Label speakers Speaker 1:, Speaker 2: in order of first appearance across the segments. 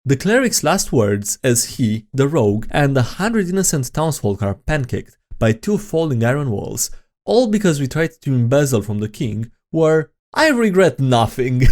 Speaker 1: The cleric's last words as he, the rogue, and 100 innocent townsfolk are pancaked by 2 falling iron walls, all because we tried to embezzle from the king, were, "I regret nothing."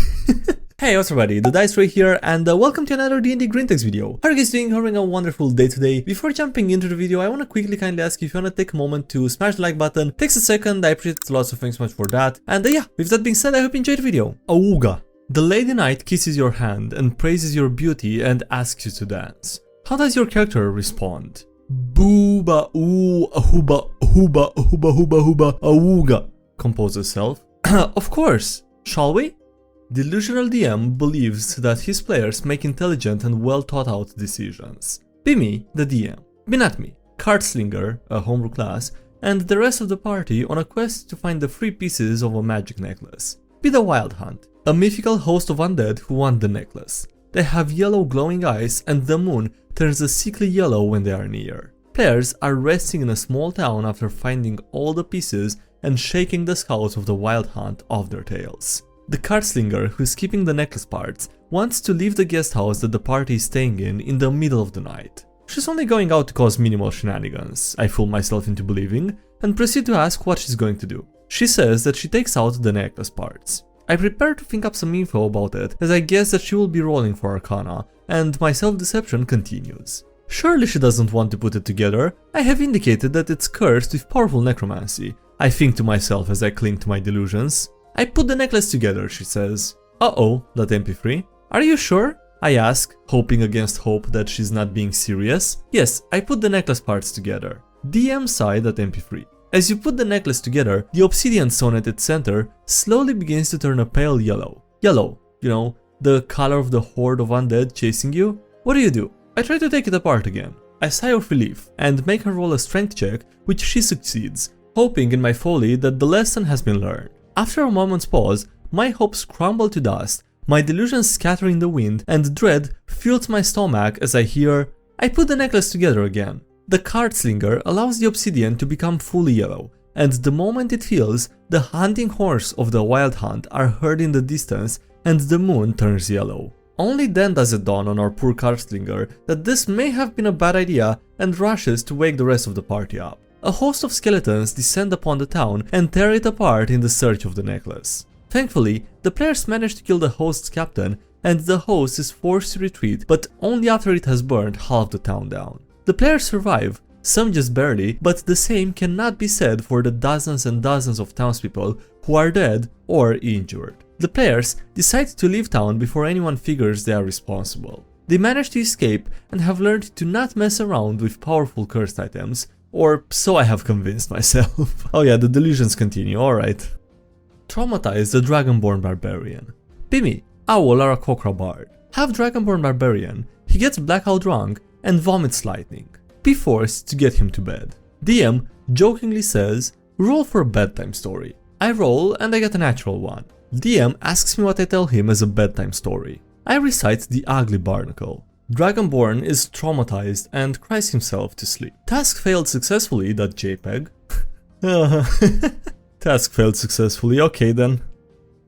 Speaker 1: Hey, what's up everybody, the DiceRay here, and welcome to another DnDGreentext video. How are you guys doing? Having a wonderful day today. Before jumping into the video, I want to quickly kindly ask you if you want to take a moment to smash the like button. Takes a second, I appreciate it, lots of thanks so much for that. And yeah, with that being said, I hope you enjoyed the video. Auga. The Lady Knight kisses your hand and praises your beauty and asks you to dance. How does your character respond? Booba ooh ahuba huba huba huba huba auga, compose herself. Of course, shall we? Delusional DM believes that his players make intelligent and well thought out decisions. Be me, the DM. Be not me, Cardslinger, a homebrew class, and the rest of the party on a quest to find the 3 pieces of a magic necklace. Be the Wild Hunt, a mythical host of undead who want the necklace. They have yellow glowing eyes and the moon turns a sickly yellow when they are near. Players are resting in a small town after finding all the pieces and shaking the scouts of the Wild Hunt off their tails. The Cardslinger, who is keeping the necklace parts, wants to leave the guest house that the party is staying in the middle of the night. She's only going out to cause minimal shenanigans, I fool myself into believing, and proceed to ask what she's going to do. She says that she takes out the necklace parts. I prepare to think up some info about it, as I guess that she will be rolling for Arcana, and my self-deception continues. Surely she doesn't want to put it together. I have indicated that it's cursed with powerful necromancy. I think to myself as I cling to my delusions. I put the necklace together, she says. Uh-oh, that MP3. Are you sure? I ask, hoping against hope that she's not being serious. Yes, I put the necklace parts together. DM sighed at MP3. As you put the necklace together, the obsidian stone at its center slowly begins to turn a pale yellow. Yellow, you know, the color of the horde of undead chasing you. What do? I try to take it apart again. I sigh of relief and make her roll a strength check, which she succeeds, hoping in my folly that the lesson has been learned. After a moment's pause, my hopes crumble to dust, my delusions scatter in the wind, and dread fills my stomach as I hear, "I put the necklace together again." The Cardslinger allows the obsidian to become fully yellow, and the moment it feels, the hunting horns of the Wild Hunt are heard in the distance and the moon turns yellow. Only then does it dawn on our poor Cardslinger that this may have been a bad idea and rushes to wake the rest of the party up. A host of skeletons descend upon the town and tear it apart in the search of the necklace. Thankfully, the players manage to kill the host's captain and the host is forced to retreat, but only after it has burned half the town down. The players survive, some just barely, but the same cannot be said for the dozens and dozens of townspeople who are dead or injured. The players decide to leave town before anyone figures they are responsible. They manage to escape and have learned to not mess around with powerful cursed items, or so I have convinced myself. Oh yeah, the delusions continue, alright. Traumatize the Dragonborn Barbarian. Be me, Owl Arakokra Bard. Half Dragonborn Barbarian, he gets blackout drunk and vomits lightning. Be forced to get him to bed. DM jokingly says, roll for a bedtime story. I roll and I get a natural one. DM asks me what I tell him as a bedtime story. I recite the Ugly Barnacle. Dragonborn is traumatized and cries himself to sleep. Task failed successfully, that JPEG. Task failed successfully, okay then.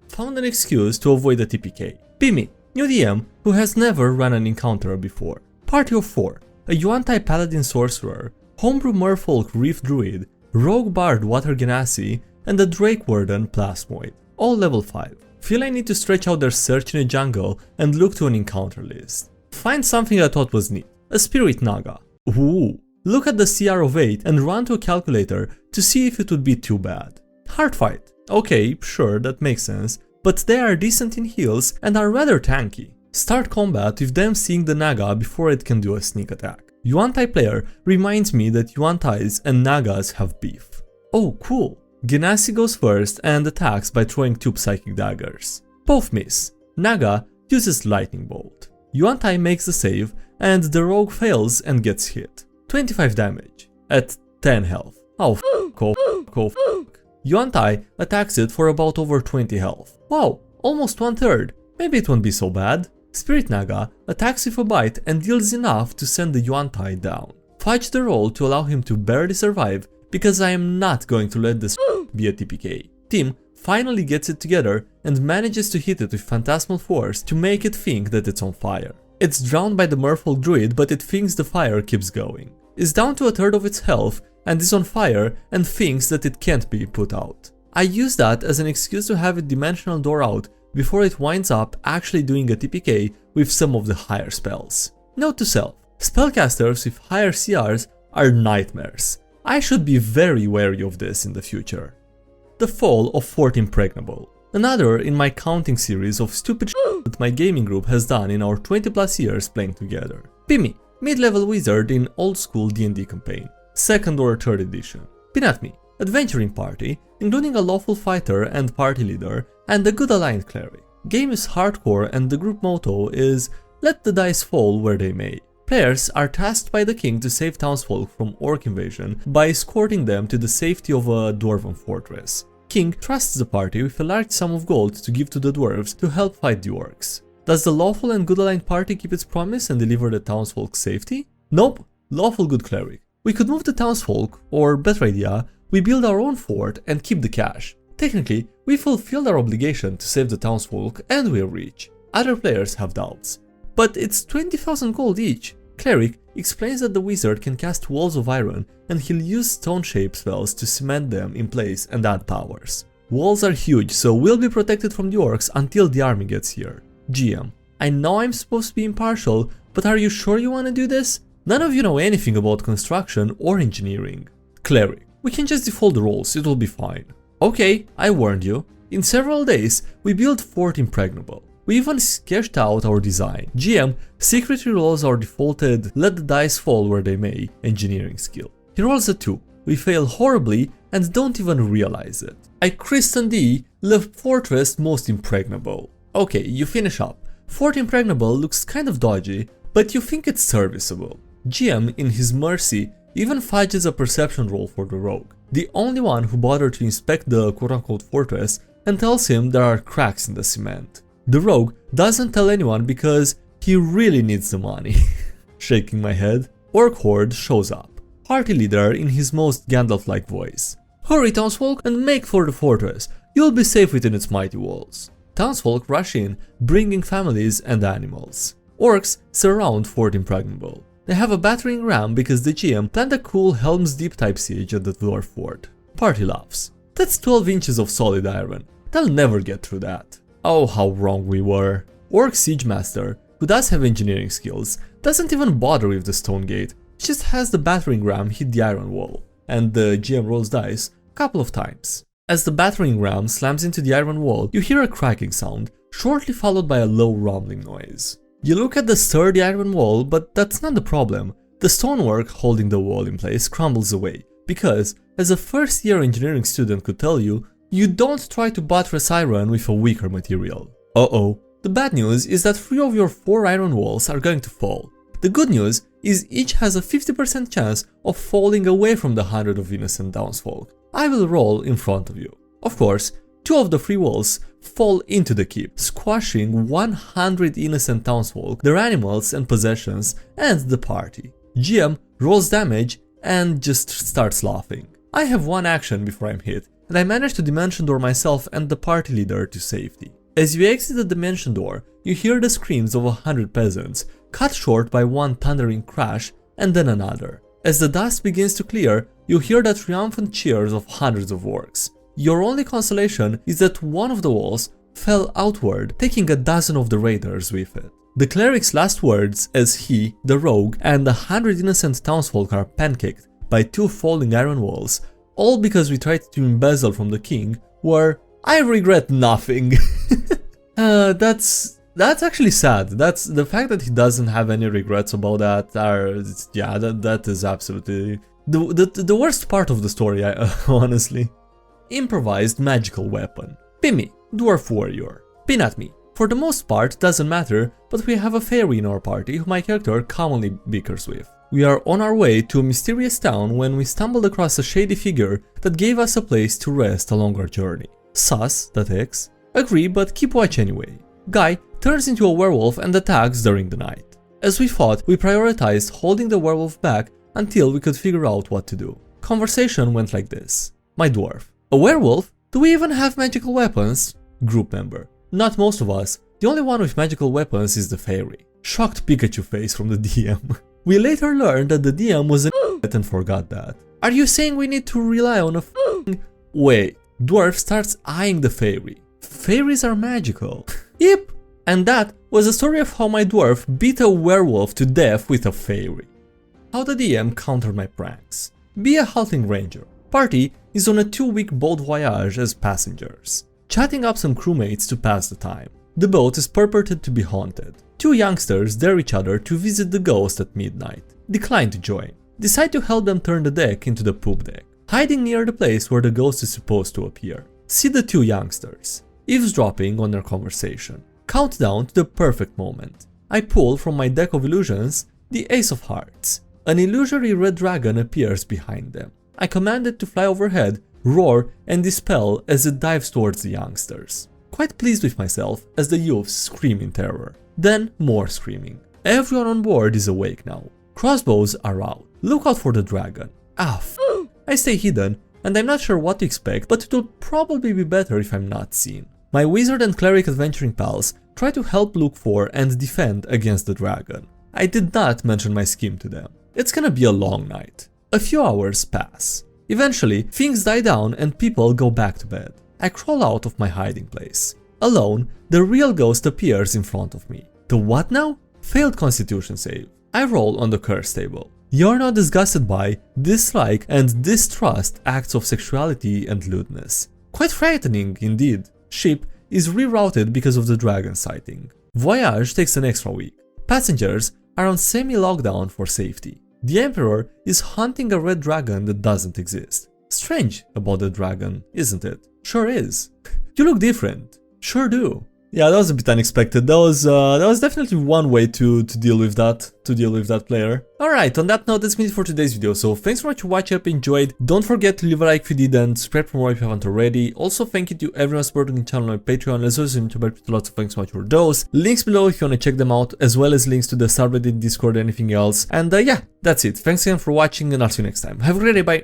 Speaker 1: Found an excuse to avoid a TPK. Be me, new DM who has never run an encounter before. Party of 4, a Yuan-Tai Paladin Sorcerer, Homebrew Merfolk Reef Druid, Rogue Bard Water Genasi, and a Drake Warden Plasmoid, all level 5. Feel I need to stretch out their search in a jungle and look to an encounter list. Find something I thought was neat, a Spirit Naga. Ooh. Look at the CR of 8 and run to a calculator to see if it would be too bad. Hard fight. Okay, sure, that makes sense, but they are decent in heals and are rather tanky. Start combat with them seeing the Naga before it can do a sneak attack. Yuan-Tai player reminds me that Yuan-Tais and Nagas have beef. Oh, cool. Genasi goes first and attacks by throwing 2 psychic daggers. Both miss. Naga uses lightning bolt. Yuan-Tai makes the save and the rogue fails and gets hit. 25 damage at 10 health. Oh f***. Yuan-Tai attacks it for about over 20 health. Wow, almost 1/3. Maybe it won't be so bad. Spirit Naga attacks with a bite and deals enough to send the Yuan-Tai down. Fudge the roll to allow him to barely survive because I am not going to let this be a TPK. Team finally gets it together and manages to hit it with phantasmal force to make it think that it's on fire. It's drowned by the merfolk druid, but it thinks the fire keeps going. It's down to a third of its health and is on fire and thinks that it can't be put out. I use that as an excuse to have it dimensional door out before it winds up actually doing a TPK with some of the higher spells. Note to self, spellcasters with higher CRs are nightmares. I should be very wary of this in the future. The Fall of Fort Impregnable. Another in my counting series of stupid shit that my gaming group has done in our 20+ years playing together. Pimmy, mid-level wizard in old school D&D campaign, 2nd or 3rd edition. Pinatmi, adventuring party, including a lawful fighter and party leader, and a good aligned cleric. Game is hardcore and the group motto is let the dice fall where they may. Players are tasked by the king to save townsfolk from orc invasion by escorting them to the safety of a dwarven fortress. King trusts the party with a large sum of gold to give to the dwarves to help fight the orcs. Does the lawful and good aligned party keep its promise and deliver the townsfolk safety? Nope, lawful good cleric. We could move the townsfolk, or better idea, we build our own fort and keep the cash. Technically, we fulfilled our obligation to save the townsfolk and we're rich. Other players have doubts. But it's 20,000 gold each. Cleric explains that the wizard can cast walls of iron and he'll use stone shape spells to cement them in place and add powers. Walls are huge, so we'll be protected from the orcs until the army gets here. GM, I know I'm supposed to be impartial, but are you sure you want to do this? None of you know anything about construction or engineering. Cleric, we can just default the rolls, it will be fine. Okay, I warned you. In several days, we built Fort Impregnable. We even sketched out our design. GM secretly rolls our defaulted let the dice fall where they may engineering skill. He rolls a 2. We fail horribly and don't even realize it. I christen thee the fortress most impregnable. Okay, you finish up. Fort Impregnable looks kind of dodgy, but you think it's serviceable. GM, in his mercy, even fudges a perception roll for the rogue, the only one who bothered to inspect the quote-unquote fortress, and tells him there are cracks in the cement. The rogue doesn't tell anyone because he really needs the money. Shaking my head, Orc Horde shows up. Party leader in his most Gandalf-like voice. Hurry townsfolk and make for the fortress, you'll be safe within its mighty walls. Townsfolk rush in, bringing families and animals. Orcs surround Fort Impregnable. They have a battering ram because the GM planned a cool Helm's Deep type siege at the dwarf fort. Party laughs. That's 12 inches of solid iron. They'll never get through that. Oh, how wrong we were. Orc Siege Master, who does have engineering skills, doesn't even bother with the stone gate, he just has the battering ram hit the iron wall, and the GM rolls dice a couple of times. As the battering ram slams into the iron wall, you hear a cracking sound, shortly followed by a low rumbling noise. You look at the sturdy iron wall, but that's not the problem. The stonework holding the wall in place crumbles away, because, as a first-year engineering student could tell you, you don't try to buttress iron with a weaker material. Uh-oh. The bad news is that 3 of your 4 iron walls are going to fall. The good news is each has a 50% chance of falling away from the 100 of innocent townsfolk. I will roll in front of you. Of course, 2 of the 3 walls fall into the keep, squashing 100 innocent townsfolk, their animals and possessions, and the party. GM rolls damage and just starts laughing. I have 1 action before I'm hit, and I manage to dimension door myself and the party leader to safety. As you exit the dimension door, you hear the screams of 100 peasants, cut short by 1 thundering crash and then another. As the dust begins to clear, you hear the triumphant cheers of hundreds of orcs. Your only consolation is that one of the walls fell outward, taking a dozen of the raiders with it. The cleric's last words as he, the rogue, and 100 innocent townsfolk are pancaked by 2 falling iron walls, all because we tried to embezzle from the king, were I regret nothing. That's actually sad. That's the fact that he doesn't have any regrets about that. That is absolutely the worst part of the story, honestly. Improvised magical weapon. Pimmy, dwarf warrior. Pinatmi. For the most part, doesn't matter, but we have a fairy in our party who my character commonly bickers with. We are on our way to a mysterious town when we stumbled across a shady figure that gave us a place to rest along our journey. Sus, that X. Agree, but keep watch anyway. Guy turns into a werewolf and attacks during the night. As we fought, we prioritized holding the werewolf back until we could figure out what to do. Conversation went like this. My dwarf. A werewolf? Do we even have magical weapons? Group member. Not most of us. The only one with magical weapons is the fairy. Shocked Pikachu face from the DM. We later learned that the DM was an and forgot that. Are you saying we need to rely on a Wait, dwarf starts eyeing the fairy. Fairies are magical. Yep. And that was the story of how my dwarf beat a werewolf to death with a fairy. How the DM countered my pranks. Be a halting ranger. Party is on a 2-week boat voyage as passengers. Chatting up some crewmates to pass the time. The boat is purported to be haunted. 2 youngsters dare each other to visit the ghost at midnight. Decline to join. Decide to help them turn the deck into the poop deck. Hiding near the place where the ghost is supposed to appear. See the 2 youngsters. Eavesdropping on their conversation. Countdown to the perfect moment. I pull from my deck of illusions the Ace of Hearts. An illusory red dragon appears behind them. I command it to fly overhead, roar and dispel as it dives towards the youngsters. Quite pleased with myself as the youths scream in terror. Then more screaming. Everyone on board is awake now. Crossbows are out. Look out for the dragon. I stay hidden and I'm not sure what to expect, but it will probably be better if I'm not seen. My wizard and cleric adventuring pals try to help look for and defend against the dragon. I did not mention my scheme to them. It's gonna be a long night. A few hours pass. Eventually, things die down and people go back to bed. I crawl out of my hiding place. Alone, the real ghost appears in front of me. The what now? Failed constitution save. I roll on the curse table. You're not disgusted by, dislike and distrust acts of sexuality and lewdness. Quite frightening indeed. Ship is rerouted because of the dragon sighting. Voyage takes an extra week. Passengers are on semi-lockdown for safety. The Emperor is hunting a red dragon that doesn't exist. Strange about the dragon, isn't it? Sure is. You look different. Sure do. Yeah, that was a bit unexpected. That was definitely one way to deal with that player. Alright, on that note, that's it for today's video. So thanks so much for watching. I hope you enjoyed. Don't forget to leave a like if you did and subscribe for more if you haven't already. Also, thank you to everyone supporting the channel on my Patreon, as well as YouTube. Lots of thanks so much for those. Links below if you want to check them out, as well as links to the subreddit, Discord, and anything else. And yeah, that's it. Thanks again for watching, and I'll see you next time. Have a great day, bye.